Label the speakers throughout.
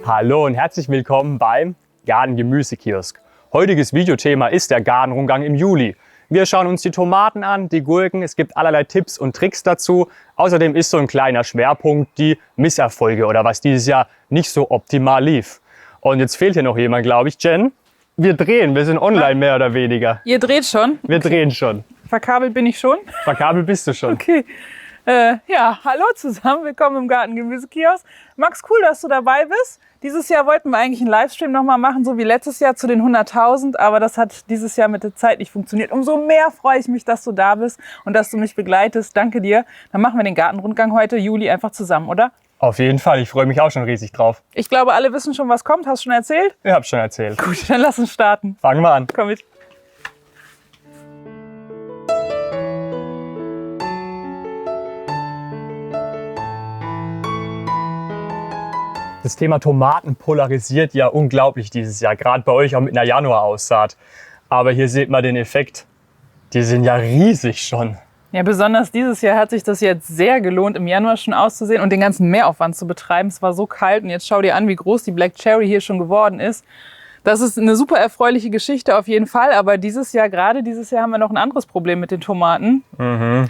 Speaker 1: Hallo und herzlich willkommen beim Garten-Gemüsekiosk. Heutiges Videothema ist der Gartenrundgang im Juli. Wir schauen uns die Tomaten an, die Gurken, es gibt allerlei Tipps und Tricks dazu. Außerdem ist so ein kleiner Schwerpunkt die Misserfolge oder was dieses Jahr nicht so optimal lief. Und jetzt fehlt hier noch jemand, glaube ich. Jen, wir drehen, wir sind online mehr oder weniger.
Speaker 2: Ihr dreht schon?
Speaker 1: Wir drehen schon.
Speaker 2: Verkabelt bin ich schon?
Speaker 1: Verkabelt bist du schon.
Speaker 2: Okay. Ja, hallo zusammen, willkommen im Garten-Gemüsekiosk. Max, cool, dass du dabei bist. Dieses Jahr wollten wir eigentlich einen Livestream nochmal machen, so wie letztes Jahr zu den 100.000, aber das hat dieses Jahr mit der Zeit nicht funktioniert. Umso mehr freue ich mich, dass du da bist und dass du mich begleitest. Danke dir. Dann machen wir den Gartenrundgang heute, Juli, einfach zusammen, oder?
Speaker 1: Auf jeden Fall, ich freue mich auch schon riesig drauf.
Speaker 2: Ich glaube, alle wissen schon, was kommt. Hast du schon erzählt?
Speaker 1: Ich habe schon erzählt.
Speaker 2: Gut, dann lass uns starten.
Speaker 1: Fangen wir an.
Speaker 2: Komm mit.
Speaker 1: Das Thema Tomaten polarisiert ja unglaublich dieses Jahr, gerade bei euch auch mit einer Januaraussaat. Aber hier seht man den Effekt, die sind ja riesig schon.
Speaker 2: Ja, besonders dieses Jahr hat sich das jetzt sehr gelohnt, im Januar schon auszusehen und den ganzen Mehraufwand zu betreiben. Es war so kalt und jetzt schau dir an, wie groß die Black Cherry hier schon geworden ist. Das ist eine super erfreuliche Geschichte auf jeden Fall, aber gerade dieses Jahr haben wir noch ein anderes Problem mit den Tomaten.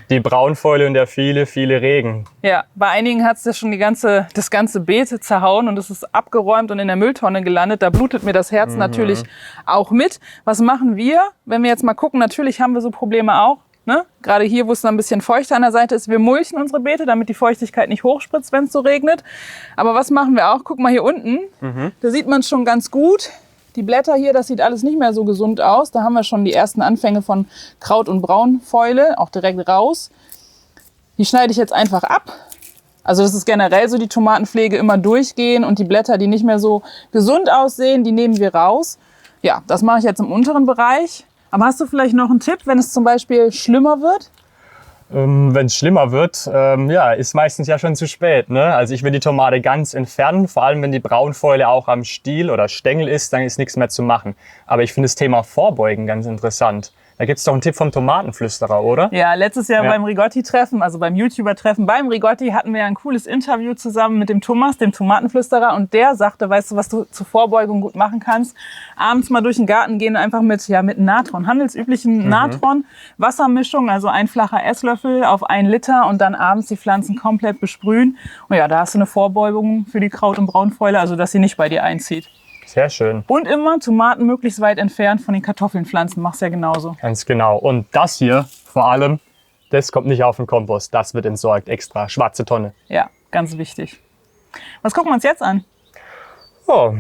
Speaker 1: Die Braunfäule und der viele Regen.
Speaker 2: Ja, bei einigen hat es ja schon das ganze Beet zerhauen und es ist abgeräumt und in der Mülltonne gelandet. Da blutet mir das Herz natürlich auch mit. Was machen wir, wenn wir jetzt mal gucken? Natürlich haben wir so Probleme auch. Ne? Gerade hier, wo es dann ein bisschen feuchter an der Seite ist, wir mulchen unsere Beete, damit die Feuchtigkeit nicht hochspritzt, wenn es so regnet. Aber was machen wir auch? Guck mal hier unten, da sieht man es schon ganz gut. Die Blätter hier, das sieht alles nicht mehr so gesund aus. Da haben wir schon die ersten Anfänge von Kraut- und Braunfäule, auch direkt raus. Die schneide ich jetzt einfach ab. Also das ist generell so, die Tomatenpflege immer durchgehen und die Blätter, die nicht mehr so gesund aussehen, die nehmen wir raus. Ja, das mache ich jetzt im unteren Bereich. Aber hast du vielleicht noch einen Tipp, wenn es zum Beispiel schlimmer wird?
Speaker 1: Wenn es schlimmer wird, ist meistens ja schon zu spät. Ne? Also ich will die Tomate ganz entfernen, vor allem wenn die Braunfäule auch am Stiel oder Stängel ist, dann ist nichts mehr zu machen. Aber ich finde das Thema Vorbeugen ganz interessant. Da gibt es doch einen Tipp vom Tomatenflüsterer, oder?
Speaker 2: Ja, letztes Jahr beim Rigotti-Treffen, also beim YouTuber-Treffen beim Rigotti, hatten wir ein cooles Interview zusammen mit dem Thomas, dem Tomatenflüsterer. Und der sagte, weißt du, was du zur Vorbeugung gut machen kannst? Abends mal durch den Garten gehen, einfach mit Natron, handelsüblichen Natron, Wassermischung, also ein flacher Esslöffel auf 1 Liter und dann abends die Pflanzen komplett besprühen. Und ja, da hast du eine Vorbeugung für die Kraut- und Braunfäule, also dass sie nicht bei dir einzieht.
Speaker 1: Sehr schön.
Speaker 2: Und immer Tomaten möglichst weit entfernt von den Kartoffelnpflanzen. Mach's ja genauso.
Speaker 1: Ganz genau. Und das hier vor allem, das kommt nicht auf den Kompost. Das wird entsorgt extra. Schwarze Tonne.
Speaker 2: Ja, ganz wichtig. Was gucken wir uns jetzt an?
Speaker 1: Ja,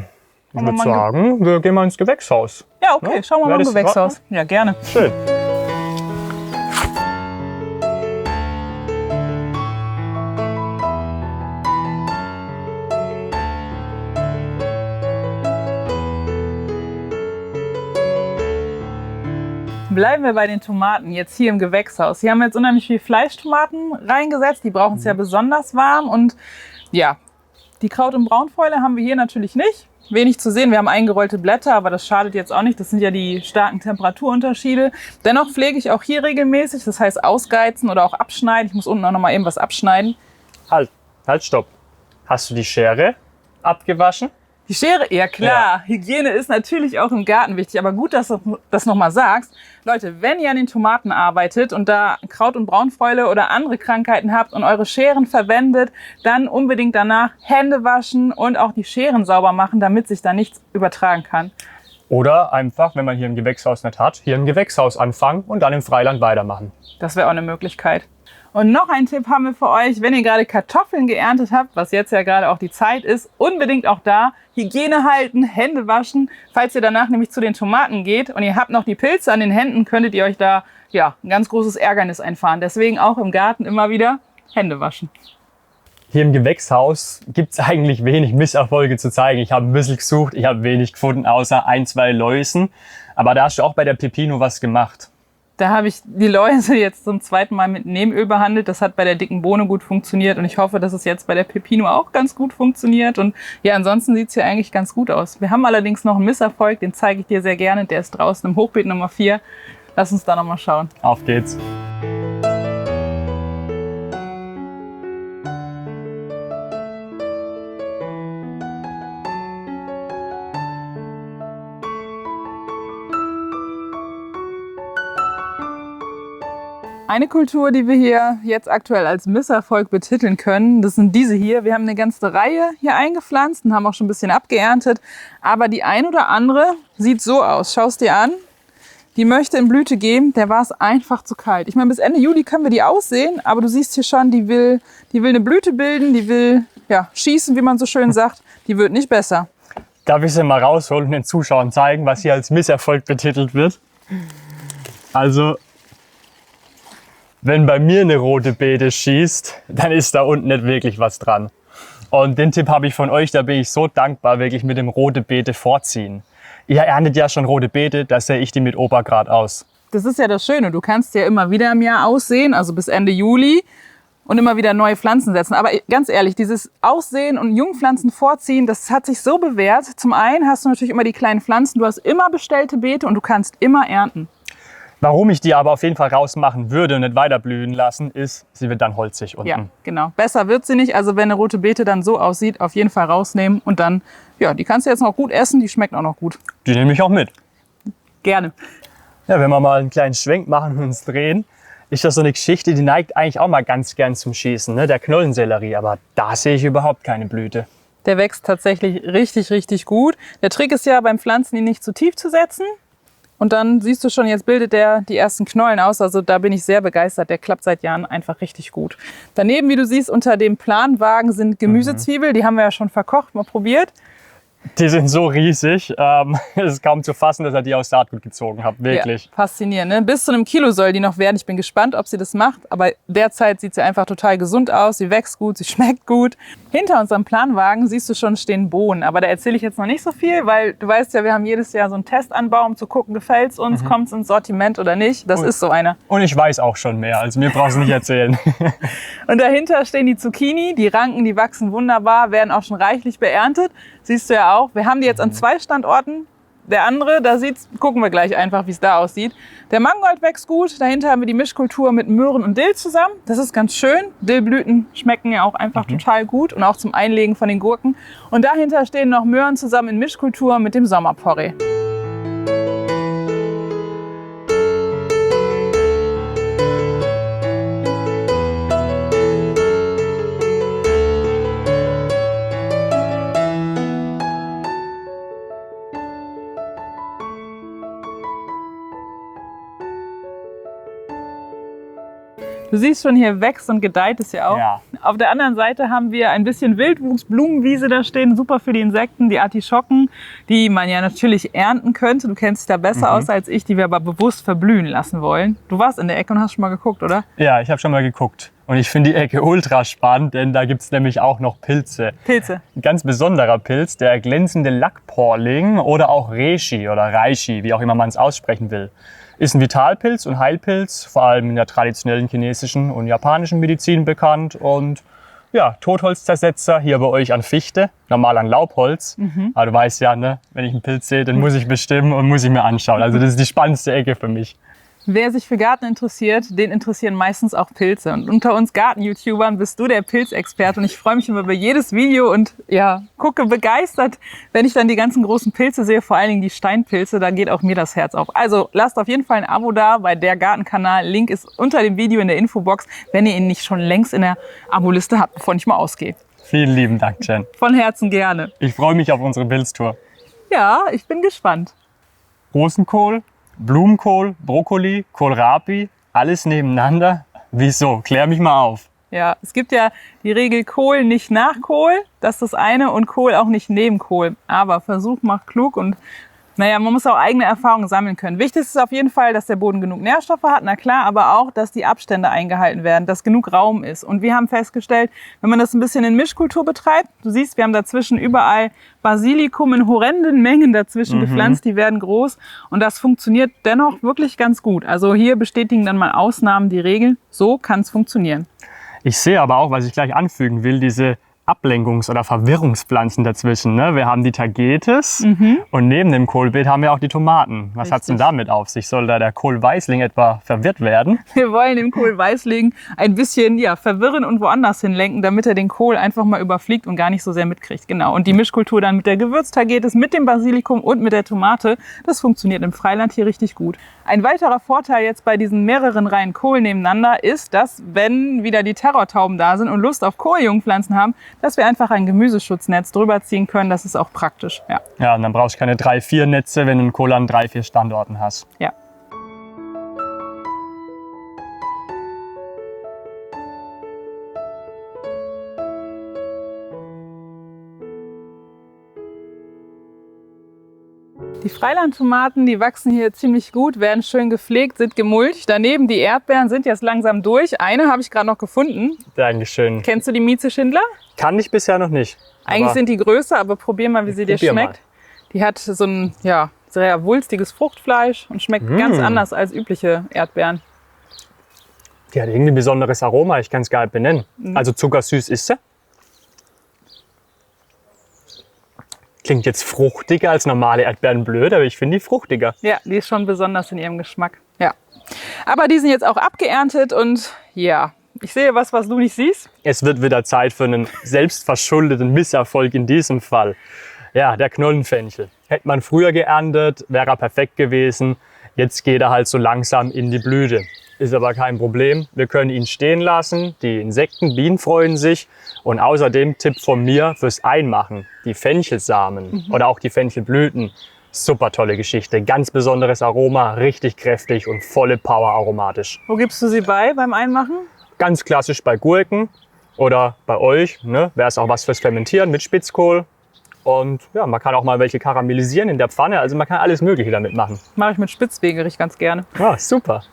Speaker 1: ich würde sagen, wir gehen mal ins Gewächshaus.
Speaker 2: Ja, okay. Schauen wir mal im Gewächshaus. Ja, gerne.
Speaker 1: Schön.
Speaker 2: Bleiben wir bei den Tomaten jetzt hier im Gewächshaus. Hier haben wir jetzt unheimlich viel Fleischtomaten reingesetzt. Die brauchen es ja besonders warm. Und ja, die Kraut- und Braunfäule haben wir hier natürlich nicht. Wenig zu sehen. Wir haben eingerollte Blätter, aber das schadet jetzt auch nicht. Das sind ja die starken Temperaturunterschiede. Dennoch pflege ich auch hier regelmäßig. Das heißt ausgeizen oder auch abschneiden. Ich muss unten auch noch mal eben was abschneiden.
Speaker 1: Halt, stopp. Hast du die Schere abgewaschen?
Speaker 2: Die Schere, ja klar. Ja. Hygiene ist natürlich auch im Garten wichtig. Aber gut, dass du das nochmal sagst. Leute, wenn ihr an den Tomaten arbeitet und da Kraut- und Braunfäule oder andere Krankheiten habt und eure Scheren verwendet, dann unbedingt danach Hände waschen und auch die Scheren sauber machen, damit sich da nichts übertragen kann.
Speaker 1: Oder einfach, wenn man hier ein Gewächshaus nicht hat, hier ein Gewächshaus anfangen und dann im Freiland weitermachen.
Speaker 2: Das wäre auch eine Möglichkeit. Und noch ein Tipp haben wir für euch, wenn ihr gerade Kartoffeln geerntet habt, was jetzt ja gerade auch die Zeit ist, unbedingt auch da Hygiene halten, Hände waschen. Falls ihr danach nämlich zu den Tomaten geht und ihr habt noch die Pilze an den Händen, könntet ihr euch da ein ganz großes Ärgernis einfahren. Deswegen auch im Garten immer wieder Hände waschen.
Speaker 1: Hier im Gewächshaus gibt es eigentlich wenig Misserfolge zu zeigen. Ich habe ein bisschen gesucht, ich habe wenig gefunden, außer 1, 2 Läusen. Aber da hast du auch bei der Pepino was gemacht.
Speaker 2: Da habe ich die Läuse jetzt zum 2. Mal mit Neemöl behandelt. Das hat bei der dicken Bohne gut funktioniert und ich hoffe, dass es jetzt bei der Pepino auch ganz gut funktioniert. Und ja, ansonsten sieht es hier eigentlich ganz gut aus. Wir haben allerdings noch einen Misserfolg, den zeige ich dir sehr gerne. Der ist draußen im Hochbeet Nummer 4. Lass uns da nochmal schauen.
Speaker 1: Auf geht's.
Speaker 2: Eine Kultur, die wir hier jetzt aktuell als Misserfolg betiteln können, das sind diese hier. Wir haben eine ganze Reihe hier eingepflanzt und haben auch schon ein bisschen abgeerntet. Aber die ein oder andere sieht so aus. Schau es dir an. Die möchte in Blüte gehen, der war es einfach zu kalt. Ich meine, bis Ende Juli können wir die aussehen, aber du siehst hier schon, die will eine Blüte bilden, die will schießen, wie man so schön sagt. Die wird nicht besser.
Speaker 1: Darf ich sie mal rausholen und den Zuschauern zeigen, was hier als Misserfolg betitelt wird? Also, wenn bei mir eine rote Beete schießt, dann ist da unten nicht wirklich was dran. Und den Tipp habe ich von euch, da bin ich so dankbar, wirklich mit dem rote Beete vorziehen. Ihr erntet ja schon rote Beete, da sehe ich die mit Opa grad aus.
Speaker 2: Das ist ja das Schöne, du kannst ja immer wieder im Jahr aussehen, also bis Ende Juli und immer wieder neue Pflanzen setzen. Aber ganz ehrlich, dieses Aussehen und Jungpflanzen vorziehen, das hat sich so bewährt. Zum einen hast du natürlich immer die kleinen Pflanzen, du hast immer bestellte Beete und du kannst immer ernten.
Speaker 1: Warum ich die aber auf jeden Fall rausmachen würde und nicht weiter blühen lassen, ist, sie wird dann holzig unten.
Speaker 2: Ja, genau. Besser wird sie nicht. Also wenn eine rote Beete dann so aussieht, auf jeden Fall rausnehmen und dann, die kannst du jetzt noch gut essen, die schmeckt auch noch gut.
Speaker 1: Die nehme ich auch mit.
Speaker 2: Gerne.
Speaker 1: Ja, wenn wir mal einen kleinen Schwenk machen und uns drehen, ist das so eine Geschichte, die neigt eigentlich auch mal ganz gern zum Schießen, ne? Der Knollensellerie, aber da sehe ich überhaupt keine Blüte.
Speaker 2: Der wächst tatsächlich richtig, richtig gut. Der Trick ist ja beim Pflanzen, ihn nicht zu tief zu setzen. Und dann siehst du schon, jetzt bildet der die ersten Knollen aus. Also da bin ich sehr begeistert. Der klappt seit Jahren einfach richtig gut. Daneben, wie du siehst, unter dem Planwagen sind Gemüsezwiebeln. Die haben wir ja schon verkocht, mal probiert.
Speaker 1: Die sind so riesig, es ist kaum zu fassen, dass ihr die aus Saatgut gezogen habt, wirklich.
Speaker 2: Ja, faszinierend, ne? Bis zu einem Kilo soll die noch werden. Ich bin gespannt, ob sie das macht, aber derzeit sieht sie einfach total gesund aus. Sie wächst gut, sie schmeckt gut. Hinter unserem Planwagen siehst du schon stehen Bohnen, aber da erzähle ich jetzt noch nicht so viel, weil du weißt ja, wir haben jedes Jahr so einen Testanbau, um zu gucken, gefällt es uns, kommt es ins Sortiment oder nicht. Das ist so einer.
Speaker 1: Und ich weiß auch schon mehr, also mir brauchst du nicht erzählen.
Speaker 2: Und dahinter stehen die Zucchini, die Ranken, die wachsen wunderbar, werden auch schon reichlich beerntet. Siehst du ja auch, wir haben die jetzt an 2 Standorten. Der andere, gucken wir gleich einfach, wie es da aussieht. Der Mangold wächst gut. Dahinter haben wir die Mischkultur mit Möhren und Dill zusammen. Das ist ganz schön. Dillblüten schmecken ja auch einfach total gut und auch zum Einlegen von den Gurken. Und dahinter stehen noch Möhren zusammen in Mischkultur mit dem Sommerporree. Du siehst schon, hier wächst und gedeiht es ja auch.
Speaker 1: Ja.
Speaker 2: Auf der anderen Seite haben wir ein bisschen Wildwuchsblumenwiese da stehen, super für die Insekten, die Artischocken, die man ja natürlich ernten könnte. Du kennst dich da besser aus als ich, die wir aber bewusst verblühen lassen wollen. Du warst in der Ecke und hast schon mal geguckt, oder?
Speaker 1: Ja, ich habe schon mal geguckt. Und ich finde die Ecke ultra spannend, denn da gibt es nämlich auch noch Pilze.
Speaker 2: Pilze.
Speaker 1: Ein ganz besonderer Pilz, der glänzende Lackporling oder auch Reishi oder Reishi, wie auch immer man es aussprechen will. Ist ein Vitalpilz und Heilpilz, vor allem in der traditionellen chinesischen und japanischen Medizin bekannt. Und ja, Totholzzersetzer hier bei euch an Fichte, normal an Laubholz. Aber du weißt ja, ne, wenn ich einen Pilz sehe, den muss ich bestimmen und muss ich mir anschauen. Also das ist die spannendste Ecke für mich.
Speaker 2: Wer sich für Garten interessiert, den interessieren meistens auch Pilze. Und unter uns Garten-YouTubern bist du der Pilzexperte. Und ich freue mich immer über jedes Video und gucke begeistert, wenn ich dann die ganzen großen Pilze sehe, vor allen Dingen die Steinpilze, da geht auch mir das Herz auf. Also lasst auf jeden Fall ein Abo da bei der Gartenkanal. Link ist unter dem Video in der Infobox, wenn ihr ihn nicht schon längst in der Aboliste habt, bevor ich mal ausgehe.
Speaker 1: Vielen lieben Dank, Jen.
Speaker 2: Von Herzen gerne.
Speaker 1: Ich freue mich auf unsere Pilztour.
Speaker 2: Ja, ich bin gespannt.
Speaker 1: Rosenkohl, Blumenkohl, Brokkoli, Kohlrabi, alles nebeneinander. Wieso? Klär mich mal auf.
Speaker 2: Ja, es gibt ja die Regel Kohl nicht nach Kohl, das ist das eine, und Kohl auch nicht neben Kohl. Aber Versuch macht klug und man muss auch eigene Erfahrungen sammeln können. Wichtig ist auf jeden Fall, dass der Boden genug Nährstoffe hat, na klar, aber auch, dass die Abstände eingehalten werden, dass genug Raum ist. Und wir haben festgestellt, wenn man das ein bisschen in Mischkultur betreibt, du siehst, wir haben dazwischen überall Basilikum in horrenden Mengen dazwischen gepflanzt, die werden groß und das funktioniert dennoch wirklich ganz gut. Also hier bestätigen dann mal Ausnahmen die Regel, so kann es funktionieren.
Speaker 1: Ich sehe aber auch, was ich gleich anfügen will, diese Ablenkungs- oder Verwirrungspflanzen dazwischen. Ne? Wir haben die Tagetes und neben dem Kohlbeet haben wir auch die Tomaten. Was hat es denn damit auf sich? Soll da der Kohlweißling etwa verwirrt werden?
Speaker 2: Wir wollen den Kohlweißling ein bisschen verwirren und woanders hinlenken, damit er den Kohl einfach mal überfliegt und gar nicht so sehr mitkriegt. Genau. Und die Mischkultur dann mit der Gewürztagetes, mit dem Basilikum und mit der Tomate, das funktioniert im Freiland hier richtig gut. Ein weiterer Vorteil jetzt bei diesen mehreren Reihen Kohl nebeneinander ist, dass, wenn wieder die Terrortauben da sind und Lust auf Kohljungpflanzen haben, dass wir einfach ein Gemüseschutznetz drüber ziehen können. Das ist auch praktisch.
Speaker 1: Ja, und dann brauchst du keine 3-4 Netze, wenn du einen Kohl an 3-4 Standorten hast.
Speaker 2: Ja. Die Freilandtomaten, die wachsen hier ziemlich gut, werden schön gepflegt, sind gemulcht. Daneben die Erdbeeren sind jetzt langsam durch. Eine habe ich gerade noch gefunden.
Speaker 1: Dankeschön.
Speaker 2: Kennst du die Mieze Schindler?
Speaker 1: Kann ich bisher noch nicht.
Speaker 2: Eigentlich sind die größer, aber probier mal, wie sie dir schmeckt.
Speaker 1: Mal.
Speaker 2: Die hat so ein sehr wulstiges Fruchtfleisch und schmeckt ganz anders als übliche Erdbeeren.
Speaker 1: Die hat irgendwie ein besonderes Aroma, ich kann es gar nicht benennen. Also zuckersüß ist sie. Klingt jetzt fruchtiger als normale Erdbeeren blöd, aber ich finde die fruchtiger.
Speaker 2: Ja, die ist schon besonders in ihrem Geschmack. Ja. Aber die sind jetzt auch abgeerntet und ich sehe was du nicht siehst.
Speaker 1: Es wird wieder Zeit für einen selbstverschuldeten Misserfolg in diesem Fall. Ja, der Knollenfenchel. Hätte man früher geerntet, wäre er perfekt gewesen. Jetzt geht er halt so langsam in die Blüte. Ist aber kein Problem. Wir können ihn stehen lassen. Die Insekten, Bienen freuen sich. Und außerdem Tipp von mir fürs Einmachen. Die Fenchelsamen oder auch die Fenchelblüten. Super tolle Geschichte. Ganz besonderes Aroma, richtig kräftig und volle Power aromatisch.
Speaker 2: Wo gibst du sie beim Einmachen?
Speaker 1: Ganz klassisch bei Gurken oder bei euch. Ne? Wäre es auch was fürs Fermentieren mit Spitzkohl. Und ja, man kann auch mal welche karamellisieren in der Pfanne. Also man kann alles Mögliche damit machen.
Speaker 2: Mache ich mit Spitzwegerich ganz gerne.
Speaker 1: Ja, super.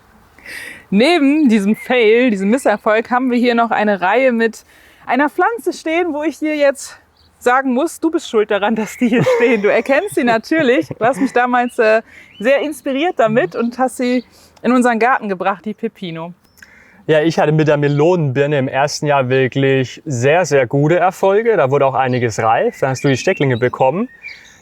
Speaker 2: Neben diesem Fail, diesem Misserfolg, haben wir hier noch eine Reihe mit einer Pflanze stehen, wo ich dir jetzt sagen muss, du bist schuld daran, dass die hier stehen. Du erkennst sie natürlich. Du hast mich damals sehr inspiriert damit und hast sie in unseren Garten gebracht, die Pepino.
Speaker 1: Ja, ich hatte mit der Melonenbirne im ersten Jahr wirklich sehr, sehr gute Erfolge. Da wurde auch einiges reif. Da hast du die Stecklinge bekommen.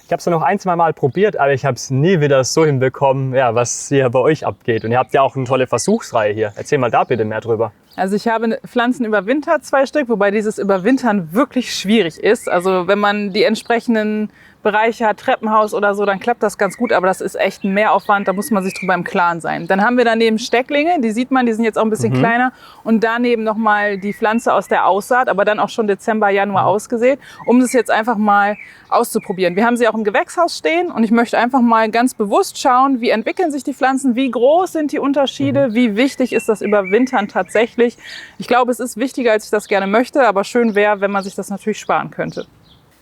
Speaker 1: Ich habe es noch 1-2 Mal probiert, aber ich habe es nie wieder so hinbekommen, was hier bei euch abgeht. Und ihr habt ja auch eine tolle Versuchsreihe hier. Erzähl mal da bitte mehr drüber.
Speaker 2: Also ich habe Pflanzen überwintert, 2 Stück, wobei dieses Überwintern wirklich schwierig ist. Also wenn man die entsprechenden Bereiche hat, Treppenhaus oder so, dann klappt das ganz gut, aber das ist echt ein Mehraufwand, da muss man sich drüber im Klaren sein. Dann haben wir daneben Stecklinge, die sieht man, die sind jetzt auch ein bisschen kleiner und daneben nochmal die Pflanze aus der Aussaat, aber dann auch schon Dezember, Januar ausgesät, um das jetzt einfach mal auszuprobieren. Wir haben sie auch im Gewächshaus stehen und ich möchte einfach mal ganz bewusst schauen, wie entwickeln sich die Pflanzen, wie groß sind die Unterschiede, wie wichtig ist das Überwintern tatsächlich. Ich glaube, es ist wichtiger, als ich das gerne möchte, aber schön wäre, wenn man sich das natürlich sparen könnte.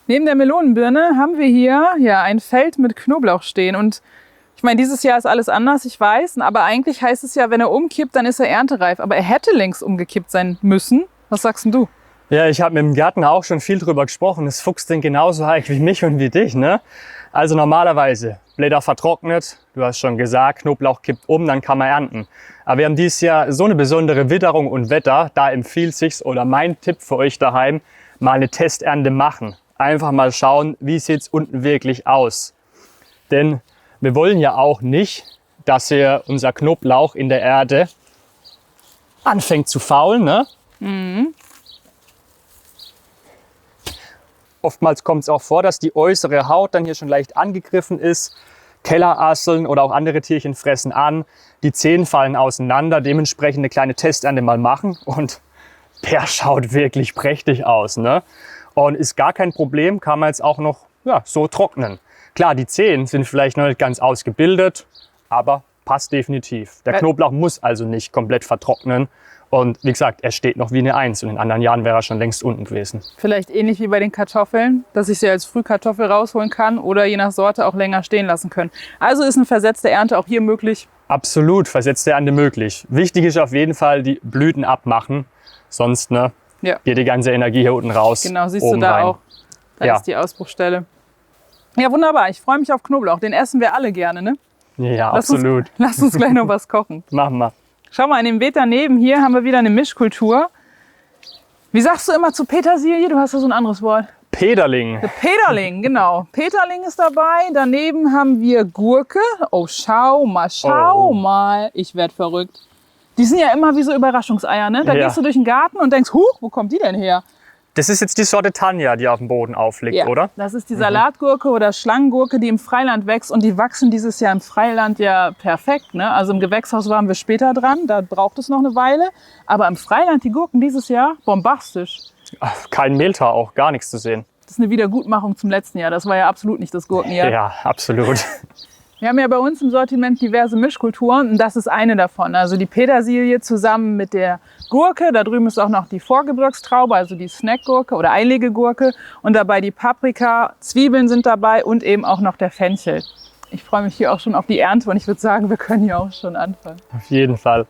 Speaker 2: Neben der Melonenbirne haben wir hier ein Feld mit Knoblauch stehen und ich meine, dieses Jahr ist alles anders, ich weiß, aber eigentlich heißt es ja, wenn er umkippt, dann ist er erntereif, aber er hätte längst umgekippt sein müssen. Was sagst denn du?
Speaker 1: Ja, ich habe mit dem Gärtner auch schon viel drüber gesprochen. Es fuchst den genauso eigentlich wie mich und wie dich, ne? Also normalerweise Blätter vertrocknet, du hast schon gesagt, Knoblauch kippt um, dann kann man ernten. Aber wir haben dieses Jahr so eine besondere Witterung und Wetter, da empfiehlt sich's oder mein Tipp für euch daheim, mal eine Testernte machen. Einfach mal schauen, wie sieht es unten wirklich aus. Denn wir wollen ja auch nicht, dass hier unser Knoblauch in der Erde anfängt zu faulen. Ne? Oftmals kommt es auch vor, dass die äußere Haut dann hier schon leicht angegriffen ist. Kellerasseln oder auch andere Tierchen fressen an. Die Zehen fallen auseinander. Dementsprechend eine kleine Testernte mal machen. Und der schaut wirklich prächtig aus. Ne? Und ist gar kein Problem, kann man jetzt auch noch so trocknen. Klar, die Zehen sind vielleicht noch nicht ganz ausgebildet, aber passt definitiv. Der Knoblauch muss also nicht komplett vertrocknen. Und wie gesagt, er steht noch wie eine 1 und in anderen Jahren wäre er schon längst unten gewesen.
Speaker 2: Vielleicht ähnlich wie bei den Kartoffeln, dass ich sie als Frühkartoffel rausholen kann oder je nach Sorte auch länger stehen lassen können. Also ist eine versetzte Ernte auch hier möglich? Absolut, versetzte Ernte möglich. Wichtig ist auf jeden Fall die Blüten abmachen, sonst geht die ganze Energie hier unten raus. Genau, siehst du da rein. Auch. Da ist die Ausbruchstelle. Ja, wunderbar. Ich freue mich auf Knoblauch. Den essen wir alle gerne, ne? Ja, absolut. Lass uns gleich noch was kochen. Machen wir. Schau mal, in dem Beet daneben hier haben wir wieder eine Mischkultur. Wie sagst du immer zu Petersilie? Du hast ja so ein anderes Wort.
Speaker 1: Peterling.
Speaker 2: Peterling, genau. Peterling ist dabei. Daneben haben wir Gurke. Oh, schau mal. Ich werd verrückt. Die sind ja immer wie so Überraschungseier, ne? Da
Speaker 1: Ja.
Speaker 2: gehst du durch den Garten und denkst, huch, wo kommt die denn her?
Speaker 1: Das ist jetzt die Sorte Tanja, die auf dem Boden aufliegt,
Speaker 2: Ja,
Speaker 1: oder?
Speaker 2: das ist die Salatgurke oder Schlangengurke, die im Freiland wächst. Und die wachsen dieses Jahr im Freiland ja perfekt, ne? Also im Gewächshaus waren wir später dran, da braucht es noch eine Weile. Aber im Freiland die Gurken dieses Jahr bombastisch.
Speaker 1: Ach, kein Mehltau auch, gar nichts zu sehen.
Speaker 2: Das ist eine Wiedergutmachung zum letzten Jahr. Das war ja absolut nicht das Gurkenjahr.
Speaker 1: Ja, absolut.
Speaker 2: Wir haben ja bei uns im Sortiment diverse Mischkulturen und das ist eine davon. Also die Petersilie zusammen mit der Gurke. Da drüben ist auch noch die Vorgebirgstraube, also die Snackgurke oder Einlegegurke. Und dabei die Paprika, Zwiebeln sind dabei und eben auch noch der Fenchel. Ich freue mich hier auch schon auf die Ernte und ich würde sagen, wir können hier auch schon anfangen.
Speaker 1: Auf jeden Fall.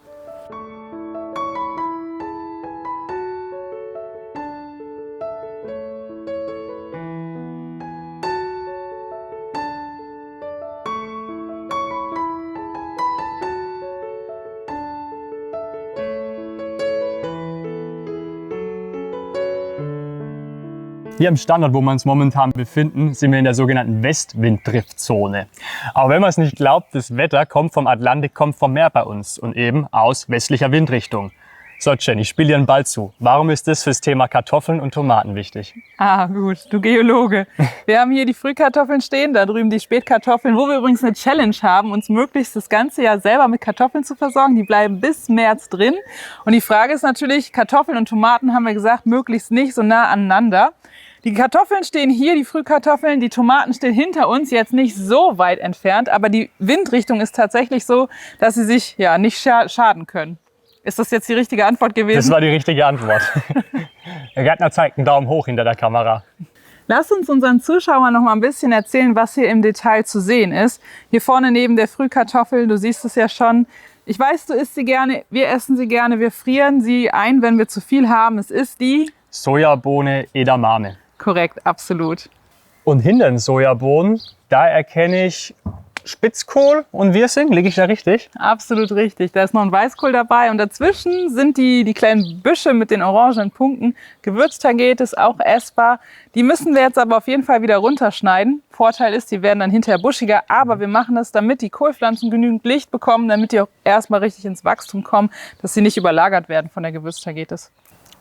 Speaker 1: Hier am Standort, wo wir uns momentan befinden, sind wir in der sogenannten Westwinddriftzone. Aber wenn man es nicht glaubt, das Wetter kommt vom Atlantik, kommt vom Meer bei uns und eben aus westlicher Windrichtung. So Jenny, ich spiele dir einen Ball zu. Warum ist das fürs Thema Kartoffeln und Tomaten wichtig?
Speaker 2: Ah, gut, du Geologe. Wir haben hier die Frühkartoffeln stehen, da drüben die Spätkartoffeln, wo wir übrigens eine Challenge haben, uns möglichst das ganze Jahr selber mit Kartoffeln zu versorgen. Die bleiben bis März drin. Und die Frage ist natürlich, Kartoffeln und Tomaten haben wir gesagt, möglichst nicht so nah aneinander. Die Kartoffeln stehen hier, die Frühkartoffeln, die Tomaten stehen hinter uns, jetzt nicht so weit entfernt, aber die Windrichtung ist tatsächlich so, dass sie sich ja nicht schaden können. Ist das jetzt die richtige Antwort gewesen?
Speaker 1: Das war die richtige Antwort. Der Gärtner zeigt einen Daumen hoch hinter der Kamera.
Speaker 2: Lass uns unseren Zuschauern noch mal ein bisschen erzählen, was hier im Detail zu sehen ist. Hier vorne neben der Frühkartoffel, du siehst es ja schon. Ich weiß, du isst sie gerne, wir essen sie gerne, wir frieren sie ein, wenn wir zu viel haben. Es ist die
Speaker 1: Sojabohne Edamame.
Speaker 2: korrekt, absolut.
Speaker 1: Und hinter den Sojabohnen, da erkenne ich Spitzkohl und Wirsing. Liege ich da richtig?
Speaker 2: Absolut richtig. Da ist noch ein Weißkohl dabei und dazwischen sind die kleinen Büsche mit den orangenen Punkten. Gewürztagete ist auch essbar. Die müssen wir jetzt aber auf jeden Fall wieder runterschneiden. Vorteil ist, die werden dann hinterher buschiger, aber wir machen das, damit die Kohlpflanzen genügend Licht bekommen, damit die auch erstmal richtig ins Wachstum kommen, dass sie nicht überlagert werden von der Gewürztagetes.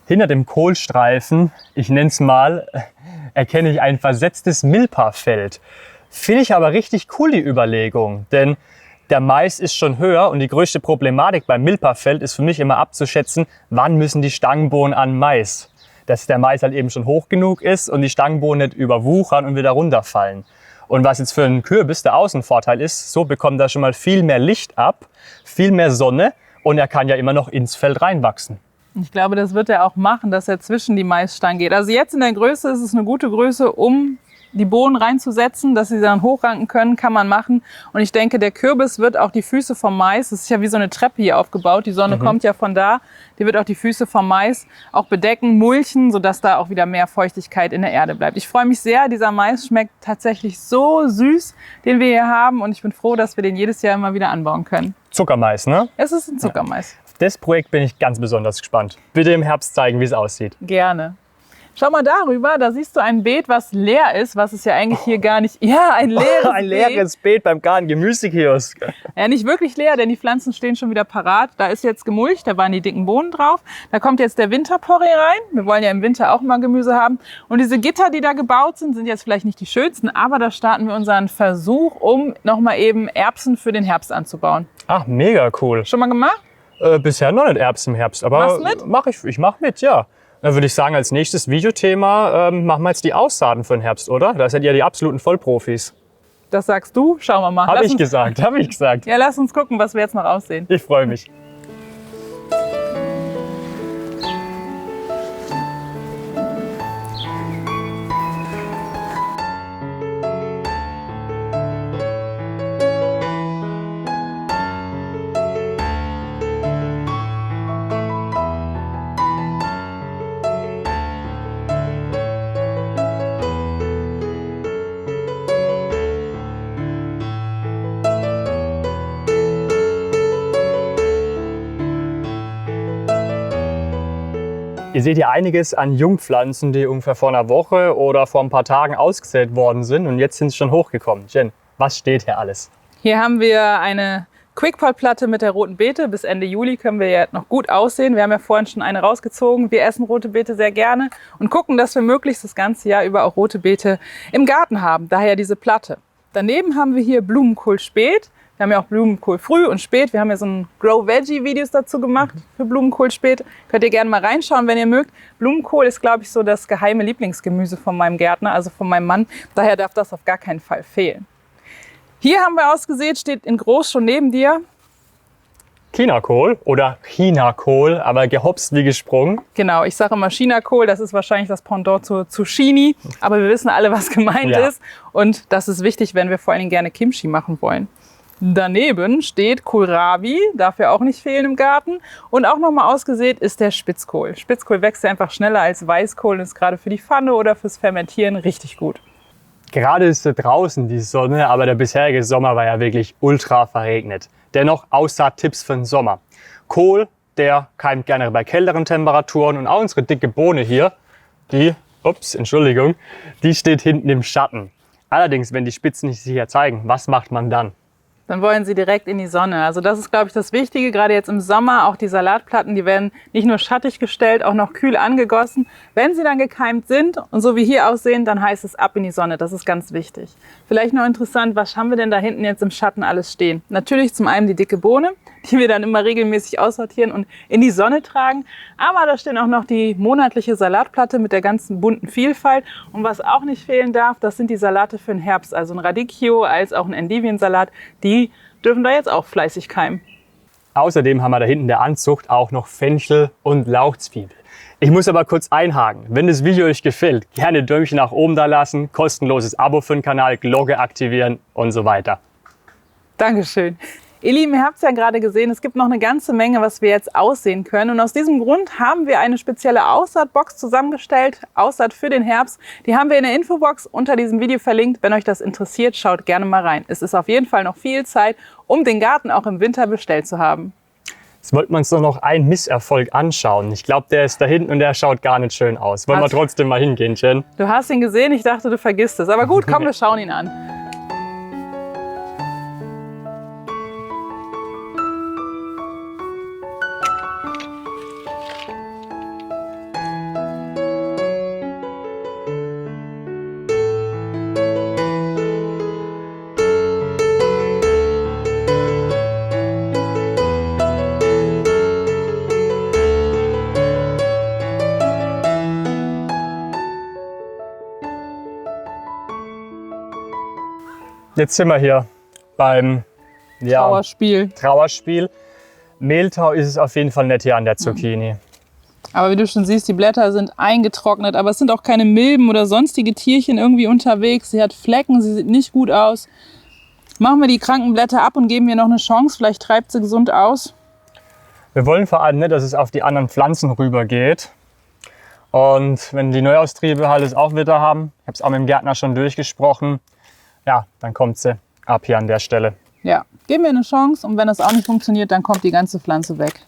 Speaker 1: Hinter dem Kohlstreifen, ich nenne es mal, erkenne ich ein versetztes Milpafeld. Finde ich aber richtig cool, die Überlegung, denn der Mais ist schon höher und die größte Problematik beim Milpafeld ist für mich immer abzuschätzen, wann müssen die Stangenbohnen an Mais. Dass der Mais halt eben schon hoch genug ist und die Stangenbohnen nicht überwuchern und wieder runterfallen. Und was jetzt für einen Kürbis der Außenvorteil ist, so bekommt er schon mal viel mehr Licht ab, viel mehr Sonne und er kann ja immer noch ins Feld reinwachsen.
Speaker 2: Ich glaube, das wird er auch machen, dass er zwischen die Maisstangen geht. Also jetzt in der Größe ist es eine gute Größe, um die Bohnen reinzusetzen, dass sie dann hochranken können, kann man machen. Und ich denke, der Kürbis wird auch die Füße vom Mais, das ist ja wie so eine Treppe hier aufgebaut, die Sonne kommt ja von da, die wird auch die Füße vom Mais auch bedecken, mulchen, sodass da auch wieder mehr Feuchtigkeit in der Erde bleibt. Ich freue mich sehr, dieser Mais schmeckt tatsächlich so süß, den wir hier haben und ich bin froh, dass wir den jedes Jahr immer wieder anbauen können.
Speaker 1: Zuckermais, ne?
Speaker 2: Es ist ein Zuckermais.
Speaker 1: Auf das Projekt bin ich ganz besonders gespannt. Bitte im Herbst zeigen, wie es aussieht.
Speaker 2: Gerne. Schau mal darüber, da siehst du ein Beet, was leer ist, was es ja eigentlich hier gar nicht... Ja, ein leeres
Speaker 1: Ein leeres Beet beim Garten-Gemüsekiosk.
Speaker 2: Ja, nicht wirklich leer, denn die Pflanzen stehen schon wieder parat. Da ist jetzt gemulcht, da waren die dicken Bohnen drauf. Da kommt jetzt der Winterporree rein. Wir wollen ja im Winter auch mal Gemüse haben. Und diese Gitter, die da gebaut sind, sind jetzt vielleicht nicht die schönsten, aber da starten wir unseren Versuch, um nochmal eben Erbsen für den Herbst anzubauen.
Speaker 1: Ach, mega cool.
Speaker 2: Schon mal gemacht?
Speaker 1: Bisher noch nicht Erbsen im Herbst, aber
Speaker 2: Machst mit?
Speaker 1: Ich mach mit, ja. Dann würde ich sagen, als nächstes Videothema machen wir jetzt die Aussaaten für den Herbst, oder? Da seid ihr die absoluten Vollprofis.
Speaker 2: Das sagst du? Schauen wir mal.
Speaker 1: Habe ich gesagt.
Speaker 2: Ja, lass uns gucken, was wir jetzt noch aussehen.
Speaker 1: Ich freue mich. Ihr seht hier einiges an Jungpflanzen, die ungefähr vor einer Woche oder vor ein paar Tagen ausgesät worden sind und jetzt sind sie schon hochgekommen. Jen, was steht hier alles?
Speaker 2: Hier haben wir eine Quickpot-Platte mit der roten Beete. Bis Ende Juli können wir ja noch gut aussehen. Wir haben ja vorhin schon eine rausgezogen. Wir essen rote Beete sehr gerne und gucken, dass wir möglichst das ganze Jahr über auch rote Beete im Garten haben. Daher diese Platte. Daneben haben wir hier Blumenkohl spät. Wir haben ja auch Blumenkohl früh und spät. Wir haben ja so ein Grow-Veggie-Videos dazu gemacht für Blumenkohl spät. Könnt ihr gerne mal reinschauen, wenn ihr mögt. Blumenkohl ist, glaube ich, so das geheime Lieblingsgemüse von meinem Gärtner, also von meinem Mann. Daher darf das auf gar keinen Fall fehlen. Hier haben wir ausgesät, steht in groß schon neben dir.
Speaker 1: Chinakohl oder Chinakohl, aber gehopst wie gesprungen.
Speaker 2: Genau, ich sage immer Chinakohl, das ist wahrscheinlich das Pendant zu Zucchini. Aber wir wissen alle, was gemeint ist. Und das ist wichtig, wenn wir vor allen Dingen gerne Kimchi machen wollen. Daneben steht Kohlrabi, darf ja auch nicht fehlen im Garten. Und auch nochmal ausgesät ist der Spitzkohl. Spitzkohl wächst ja einfach schneller als Weißkohl und ist gerade für die Pfanne oder fürs Fermentieren richtig gut.
Speaker 1: Gerade ist da draußen die Sonne, aber der bisherige Sommer war ja wirklich ultra verregnet. Dennoch Aussaattipps für den Sommer. Kohl, der keimt gerne bei kälteren Temperaturen und auch unsere dicke Bohne hier, die steht hinten im Schatten. Allerdings, wenn die Spitzen nicht sicher zeigen, was macht man dann?
Speaker 2: Dann wollen sie direkt in die Sonne. Also das ist, glaube ich, das Wichtige, gerade jetzt im Sommer. Auch die Salatplatten, die werden nicht nur schattig gestellt, auch noch kühl angegossen. Wenn sie dann gekeimt sind und so wie hier aussehen, dann heißt es ab in die Sonne. Das ist ganz wichtig. Vielleicht noch interessant, was haben wir denn da hinten jetzt im Schatten alles stehen? Natürlich zum einen die dicke Bohne, die wir dann immer regelmäßig aussortieren und in die Sonne tragen. Aber da stehen auch noch die monatliche Salatplatte mit der ganzen bunten Vielfalt. Und was auch nicht fehlen darf, das sind die Salate für den Herbst. Also ein Radicchio als auch ein Endiviensalat. Die dürfen da jetzt auch fleißig keimen.
Speaker 1: Außerdem haben wir da hinten der Anzucht auch noch Fenchel und Lauchzwiebel. Ich muss aber kurz einhaken. Wenn das Video euch gefällt, gerne Däumchen nach oben da lassen, kostenloses Abo für den Kanal, Glocke aktivieren und so weiter.
Speaker 2: Dankeschön. Ihr Lieben, ihr habt es ja gerade gesehen, es gibt noch eine ganze Menge, was wir jetzt aussehen können. Und aus diesem Grund haben wir eine spezielle Aussaatbox zusammengestellt, Aussaat für den Herbst. Die haben wir in der Infobox unter diesem Video verlinkt. Wenn euch das interessiert, schaut gerne mal rein. Es ist auf jeden Fall noch viel Zeit, um den Garten auch im Winter bestellt zu haben.
Speaker 1: Jetzt wollten wir uns doch noch einen Misserfolg anschauen. Ich glaube, der ist da hinten und der schaut gar nicht schön aus. Wollen wir trotzdem mal hingehen, Jen?
Speaker 2: Du hast ihn gesehen, ich dachte, du vergisst es. Aber gut, komm, wir schauen ihn an.
Speaker 1: Jetzt sind wir hier beim Trauerspiel. Mehltau ist es auf jeden Fall nicht hier an der Zucchini.
Speaker 2: Aber wie du schon siehst, die Blätter sind eingetrocknet, aber es sind auch keine Milben oder sonstige Tierchen irgendwie unterwegs. Sie hat Flecken, sie sieht nicht gut aus. Machen wir die kranken Blätter ab und geben ihr noch eine Chance, vielleicht treibt sie gesund aus.
Speaker 1: Wir wollen vor allem nicht, dass es auf die anderen Pflanzen rübergeht. Und wenn die Neuaustriebe halt es auch wieder haben, ich habe es auch mit dem Gärtner schon durchgesprochen, ja, dann kommt sie ab hier an der Stelle.
Speaker 2: Ja, geben wir eine Chance und wenn das auch nicht funktioniert, dann kommt die ganze Pflanze weg.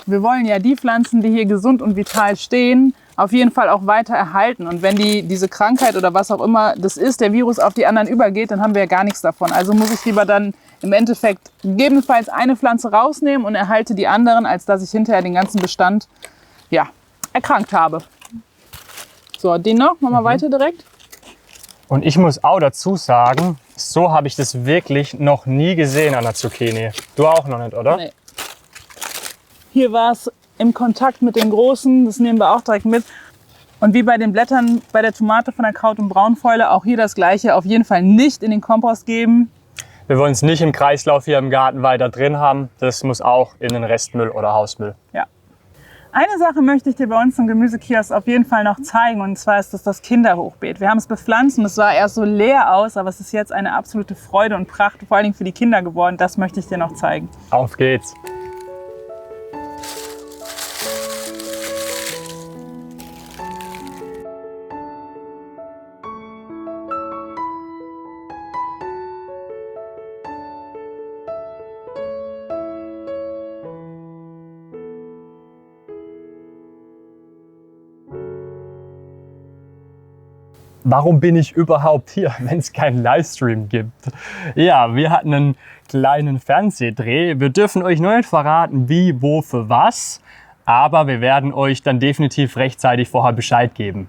Speaker 2: Wir wollen ja die Pflanzen, die hier gesund und vital stehen, auf jeden Fall auch weiter erhalten. Und wenn diese Krankheit oder was auch immer das ist, der Virus auf die anderen übergeht, dann haben wir ja gar nichts davon. Also muss ich lieber dann im Endeffekt gegebenenfalls eine Pflanze rausnehmen und erhalte die anderen, als dass ich hinterher den ganzen Bestand erkrankt habe. So, den noch, machen wir weiter direkt.
Speaker 1: Und ich muss auch dazu sagen, so habe ich das wirklich noch nie gesehen an der Zucchini. Du auch noch nicht, oder?
Speaker 2: Nee. Hier war es im Kontakt mit den Großen, das nehmen wir auch direkt mit. Und wie bei den Blättern bei der Tomate von der Kraut- und Braunfäule, auch hier das Gleiche. Auf jeden Fall nicht in den Kompost geben.
Speaker 1: Wir wollen es nicht im Kreislauf hier im Garten weiter drin haben. Das muss auch in den Restmüll oder Hausmüll.
Speaker 2: Ja. Eine Sache möchte ich dir bei uns im Gemüsekiosk auf jeden Fall noch zeigen, und zwar ist das Kinderhochbeet. Wir haben es bepflanzt und es sah erst so leer aus, aber es ist jetzt eine absolute Freude und Pracht, vor allen Dingen für die Kinder geworden. Das möchte ich dir noch zeigen.
Speaker 1: Auf geht's! warum bin ich überhaupt hier, wenn es keinen Livestream gibt? Ja, wir hatten einen kleinen Fernsehdreh. Wir dürfen euch noch nicht verraten, wie, wo, für was. Aber wir werden euch dann definitiv rechtzeitig vorher Bescheid geben.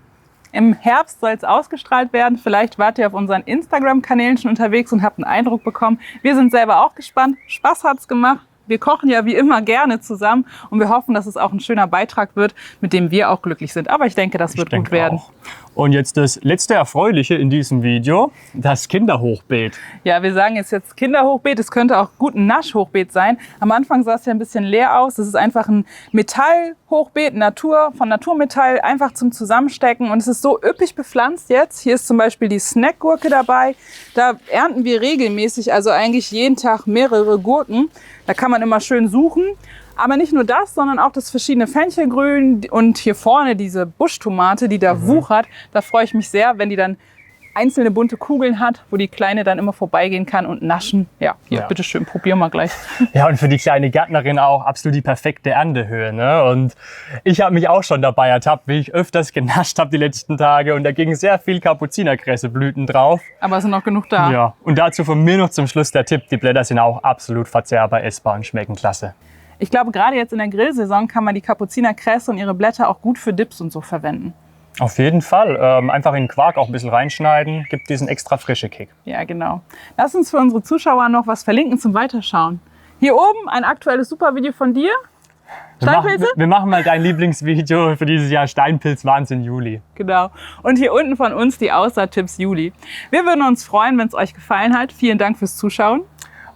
Speaker 2: Im Herbst soll es ausgestrahlt werden. Vielleicht wart ihr auf unseren Instagram-Kanälen schon unterwegs und habt einen Eindruck bekommen. Wir sind selber auch gespannt. Spaß hat's gemacht. Wir kochen ja wie immer gerne zusammen und wir hoffen, dass es auch ein schöner Beitrag wird, mit dem wir auch glücklich sind. Aber ich denke, das wird gut werden.
Speaker 1: Auch. Und jetzt das letzte Erfreuliche in diesem Video, das Kinderhochbeet.
Speaker 2: Ja, wir sagen jetzt Kinderhochbeet. Es könnte auch gut ein Naschhochbeet sein. Am Anfang sah es ja ein bisschen leer aus. Das ist einfach ein Metallhochbeet, von Naturmetall, einfach zum Zusammenstecken. Und es ist so üppig bepflanzt jetzt. Hier ist zum Beispiel die Snackgurke dabei. Da ernten wir regelmäßig, also eigentlich jeden Tag mehrere Gurken. Da kann man immer schön suchen. Aber nicht nur das, sondern auch das verschiedene Fenchelgrün und hier vorne diese Buschtomate, die da wuchert. Da freue ich mich sehr, wenn die dann einzelne bunte Kugeln hat, wo die Kleine dann immer vorbeigehen kann und naschen. Ja, hier, bitteschön, probieren wir gleich.
Speaker 1: Ja, und für die kleine Gärtnerin auch absolut die perfekte Erntehöhe. Ne? Und ich habe mich auch schon dabei ertappt, wie ich öfters genascht habe die letzten Tage. Und da gingen sehr viel Kapuzinerkresseblüten drauf.
Speaker 2: Aber es sind noch genug da.
Speaker 1: Ja, und dazu von mir noch zum Schluss der Tipp, die Blätter sind auch absolut verzehrbar, essbar und schmecken klasse.
Speaker 2: Ich glaube, gerade jetzt in der Grillsaison kann man die Kapuzinerkresse und ihre Blätter auch gut für Dips und so verwenden.
Speaker 1: Auf jeden Fall. Einfach in den Quark auch ein bisschen reinschneiden, gibt diesen extra frische Kick.
Speaker 2: Ja, genau. Lass uns für unsere Zuschauer noch was verlinken zum Weiterschauen. Hier oben ein aktuelles Supervideo von dir. Steinpilze?
Speaker 1: Wir machen mal dein Lieblingsvideo für dieses Jahr, Steinpilz Wahnsinn Juli.
Speaker 2: Genau. Und hier unten von uns die Aussaat-Tipps Juli. Wir würden uns freuen, wenn es euch gefallen hat. Vielen Dank fürs Zuschauen.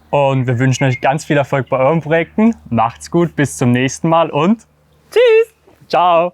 Speaker 1: Und wir wünschen euch ganz viel Erfolg bei euren Projekten. Macht's gut, bis zum nächsten Mal und
Speaker 2: tschüss.
Speaker 1: Ciao.